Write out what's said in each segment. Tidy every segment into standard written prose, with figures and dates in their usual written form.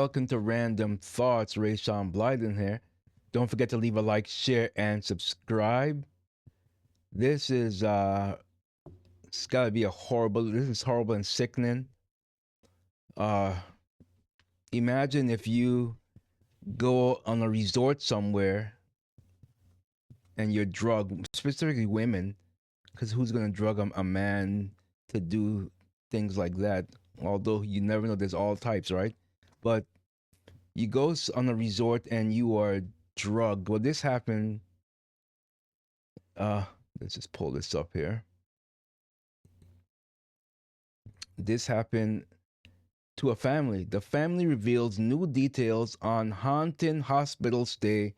welcome to Random Thoughts. Ray Sean Blyden here. Don't forget to leave a like, share, and subscribe. This is it's gotta be a horrible. This is horrible and sickening. Uh, Imagine if you go on a resort somewhere and you're drugged, specifically women, because who's gonna drug a man to do things like that? Although you never know, there's all types, right? But you go on a resort and you are drugged. Well, this happened. Uh, let's just pull this up here. This happened to a family. The family reveals new details on haunting hospital stay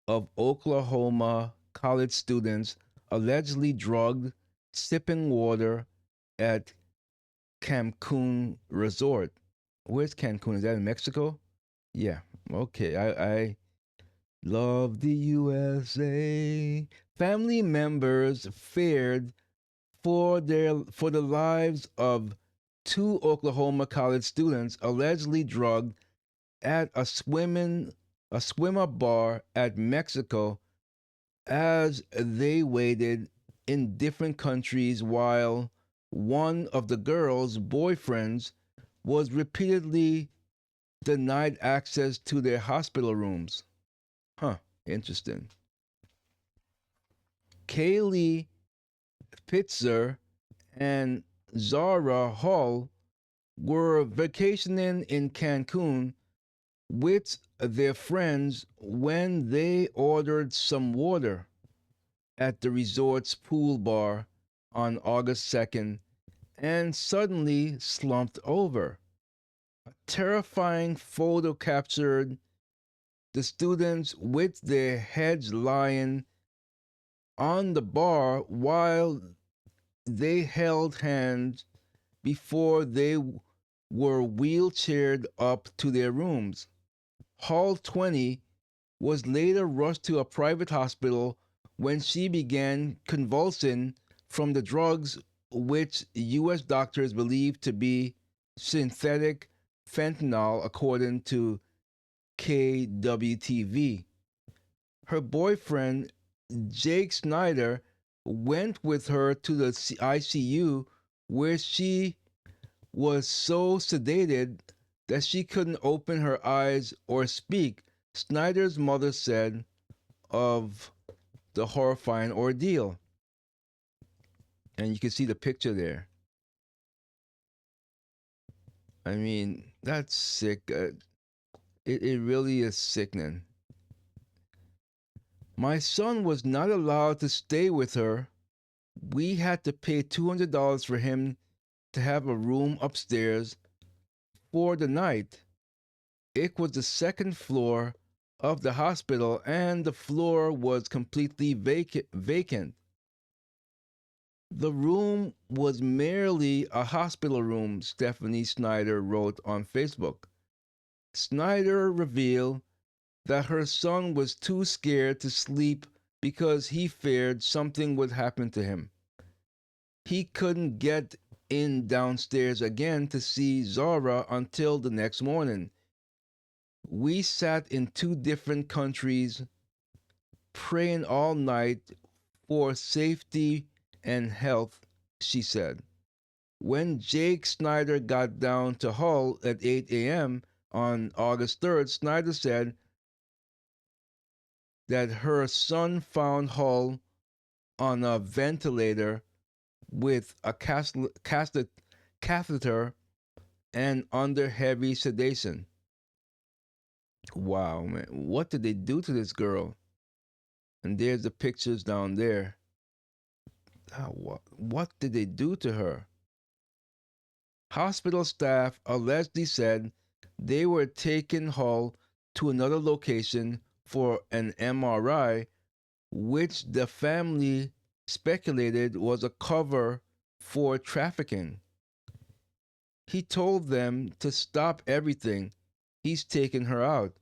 of Oklahoma college students allegedly drugged sipping water at Cancun resort. Where's Cancun? Is that in Mexico? Yeah. Okay. I love the USA. Family members feared for the lives of two Oklahoma college students allegedly drugged at a swimmer bar at Mexico as they waited in different countries while one of the girls' boyfriends was repeatedly denied access to their hospital rooms. Huh, interesting. Kaylee Pitzer and Zara Hall were vacationing in Cancun with their friends when they ordered some water at the resort's pool bar on August 2nd and suddenly slumped over. A terrifying photo captured the students with their heads lying on the bar while they held hands before they were wheelchaired up to their rooms. Hall 20 was later rushed to a private hospital when she began convulsing from the drugs which U.S. doctors believe to be synthetic fentanyl, according to KWTV. Her boyfriend, Jake Snyder, went with her to the ICU where she was so sedated that she couldn't open her eyes or speak, Snyder's mother said of the horrifying ordeal. And you can see the picture there. I mean, that's sick. It really is sickening. My son was not allowed to stay with her. We had to pay $200 for him to have a room upstairs for the night. It was the second floor of the hospital and the floor was completely vacant. The room was merely a hospital room, Stephanie Snyder wrote on Facebook. Snyder revealed that her son was too scared to sleep because he feared something would happen to him. He couldn't get in downstairs again to see Zara until the next morning. We sat in two different countries, praying all night for safety and health, she said. When Jake Snyder got down to Hull at 8 a.m. on August 3rd, Snyder said that her son found Hull on a ventilator with a catheter and under heavy sedation. Wow, man. What did they do to this girl? And there's the pictures down there. What did they do to her? Hospital staff allegedly said they were taking Hull to another location for an MRI, which the family speculated was a cover for trafficking. He told them to stop everything. He's taken her out.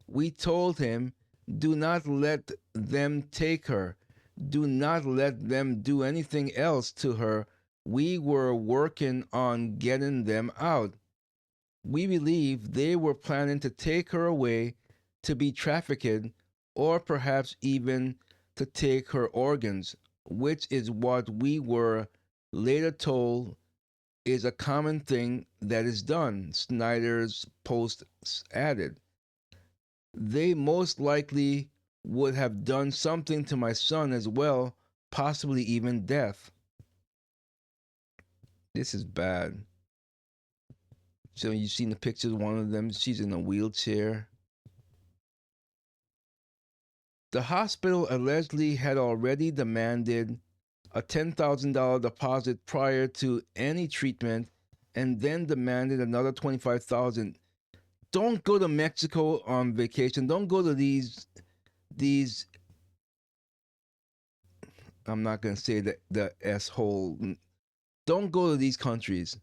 We told him, do not let them take her. Do not let them do anything else to her. We were working on getting them out. We believe they were planning to take her away to be trafficked or perhaps even to take her organs, which is what we were later told is a common thing that is done, Snyder's post added. They most likely would have done something to my son as well, possibly even death. This is bad. So you've seen the pictures, one of them, she's in a wheelchair. The hospital allegedly had already demanded a $10,000 deposit prior to any treatment and then demanded another $25,000. Don't go to Mexico on vacation. Don't go to these I'm not going to say the S-hole. Don't go to these countries.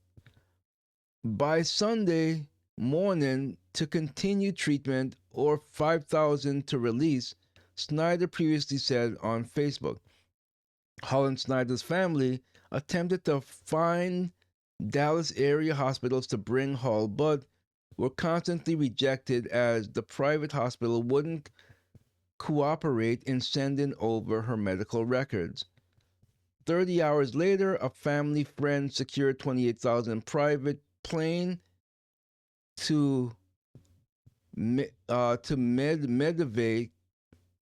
By Sunday morning to continue treatment or $5,000 to release, Snyder previously said on Facebook. Holland Snyder's family attempted to find Dallas area hospitals to bring Hull, but were constantly rejected as the private hospital wouldn't cooperate in sending over her medical records. 30 hours later, a family friend secured $28,000 private plane to Medivate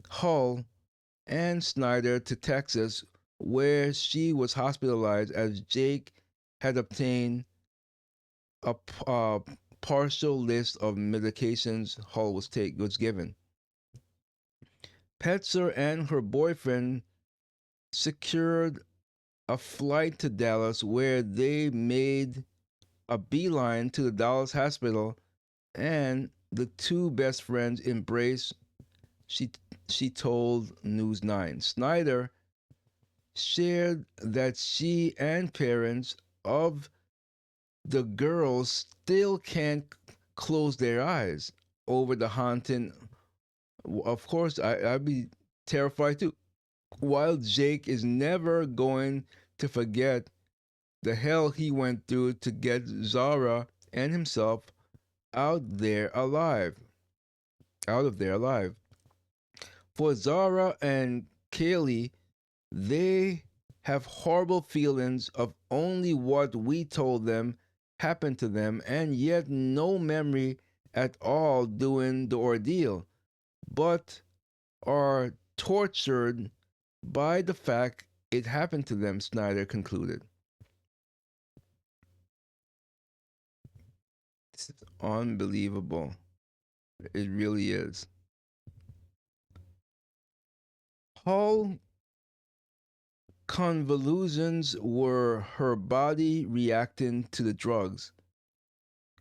Hull and Snyder to Texas, where she was hospitalized as Jake had obtained a partial list of medications Hull was given. Petzer and her boyfriend secured a flight to Dallas, where they made a beeline to the Dallas hospital, and the two best friends embraced. She told News 9. Snyder shared that she and parents of the girls still can't close their eyes over the haunting. Of course, I'd be terrified too. While Jake is never going to forget the hell he went through to get Zara and himself out of there alive. For Zara and Kaylee, they have horrible feelings of only what we told them happened to them, and yet no memory at all during the ordeal, but are tortured by the fact it happened to them, Snyder concluded. This is unbelievable. It really is. Hull convolutions were her body reacting to the drugs.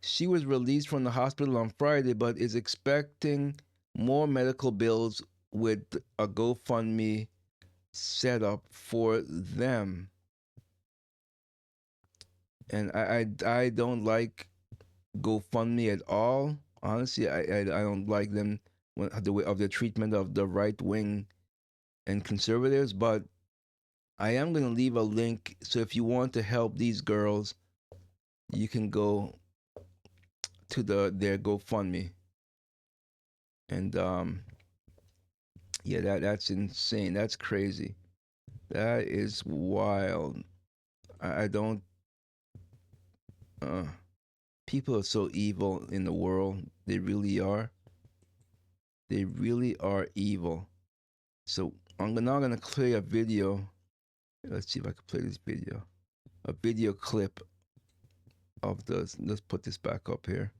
She was released from the hospital on Friday, but is expecting more medical bills with a GoFundMe set up for them. And I don't like GoFundMe at all. Honestly, I don't like them the way of the treatment of the right wing and conservatives. But I am going to leave a link, so if you want to help these girls, you can go to their GoFundMe. And yeah, that's insane. That's crazy. That is wild. I don't. People are so evil in the world. They really are. They really are evil. So I'm now gonna play a video. Let's see if I can play this video. A video clip of the. Let's put this back up here.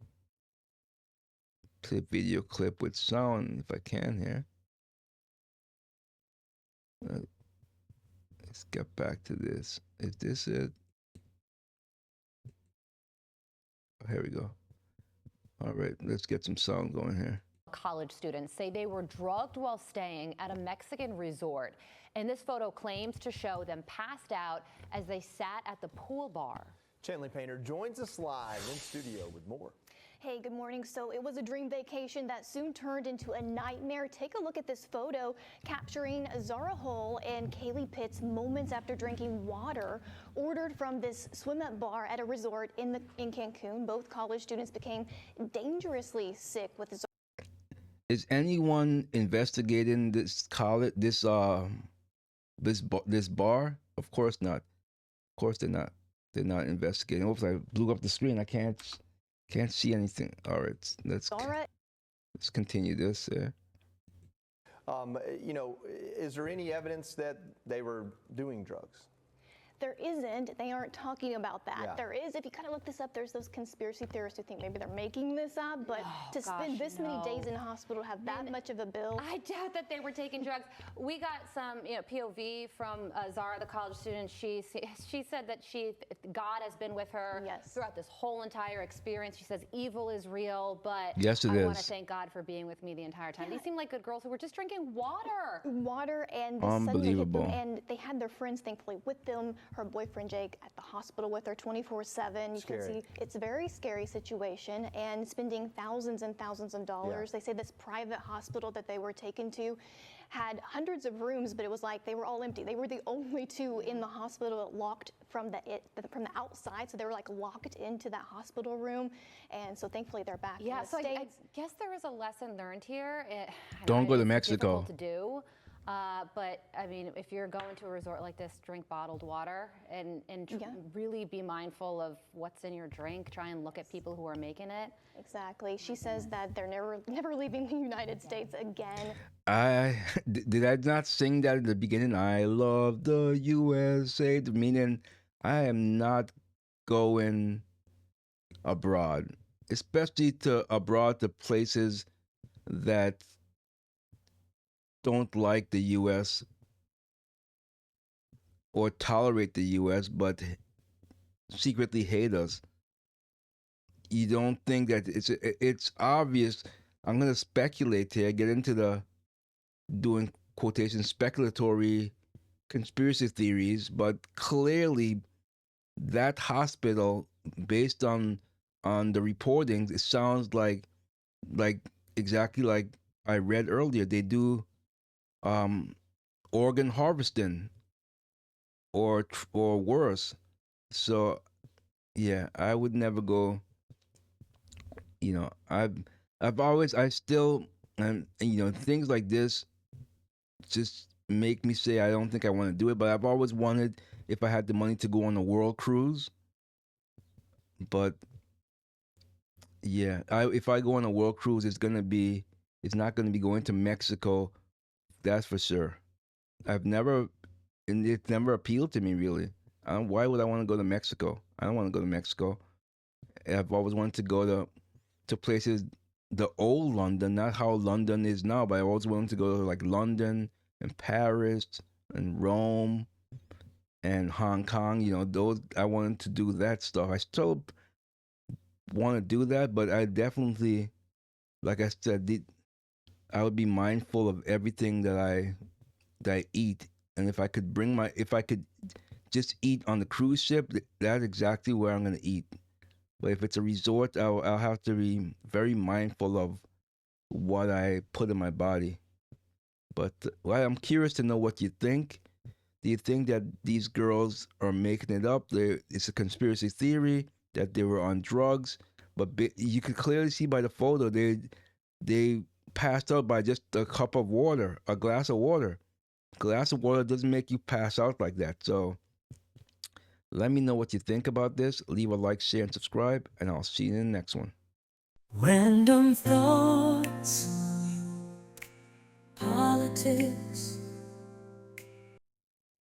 Play a video clip with sound if I can here. Let's get back to this. Is this it? Oh, here we go. All right, let's get some sound going here. College students say they were drugged while staying at a Mexican resort. And this photo claims to show them passed out as they sat at the pool bar. Chanley Painter joins us live in studio with more. Hey, good morning. So it was a dream vacation that soon turned into a nightmare. Take a look at this photo capturing Zara Hull and Kaylee Pitts moments after drinking water ordered from this swim-up bar at a resort in Cancun. Both college students became dangerously sick with the Is anyone investigating this college, this bar? Of course not. Of course they're not. They're not investigating. Oops, I blew up the screen. I can't see anything. All right, let's continue this. You know, is there any evidence that they were doing drugs? There isn't. They aren't talking about that. Yeah. There is. If you kind of look this up, there's those conspiracy theorists who think maybe they're making this up, but to spend this many days in hospital, have that much of a bill. I doubt that they were taking drugs. We got some, POV from Zara, the college student. She said that God has been with her throughout this whole entire experience. She says evil is real, but yes, I want to thank God for being with me the entire time. These seem like good girls who were just drinking water. Water, and the suddenly hit them, and they had their friends, thankfully, with them. Her boyfriend Jake at the hospital with her 24/7. You can see it's a very scary situation, and spending thousands and thousands of dollars. They say this private hospital that they were taken to had hundreds of rooms, but it was like they were all empty. They were the only two in the hospital locked from the outside, so they were like locked into that hospital room, and so thankfully they're back in the so States. I guess there is a lesson learned here. Don't go to it's Mexico. difficult to do. But I mean, if you're going to a resort like this, drink bottled water and really be mindful of what's in your drink. Try and look at people who are making it. Exactly. She says that they're never leaving the United States again. Did I not sing that at the beginning? I love the USA, meaning I am not going abroad, especially to places that don't like the U.S. or tolerate the U.S. but secretly hate us. You don't think that it's obvious? I'm gonna speculate here. Get into the doing quotation speculatory conspiracy theories, but clearly that hospital, based on the reporting, it sounds like exactly like I read earlier. They do organ harvesting or worse. So yeah, I would never go. I still, and things like this just make me say I don't think I want to do it. But I've always wanted, if I had the money, to go on a world cruise. But yeah, if I go on a world cruise, it's not gonna be going to Mexico. That's for sure. And it's never appealed to me really. Why would I want to go to Mexico? I don't want to go to Mexico. I've always wanted to go to places, the old London, not how London is now, but I always wanted to go to like London and Paris and Rome and Hong Kong. Those, I wanted to do that stuff. I still want to do that, but I definitely, like I said, I would be mindful of everything that I eat. And if I could just eat on the cruise ship, that's exactly where I'm going to eat. But if it's a resort, I'll have to be very mindful of what I put in my body. But I'm curious to know what you think. Do you think that these girls are making it up? It's a conspiracy theory that they were on drugs, but you could clearly see by the photo they passed out by just a cup of water, a glass of water. A glass of water doesn't make you pass out like that. So let me know what you think about this. Leave a like, share, and subscribe, and I'll see you in the next one. Random thoughts, politics,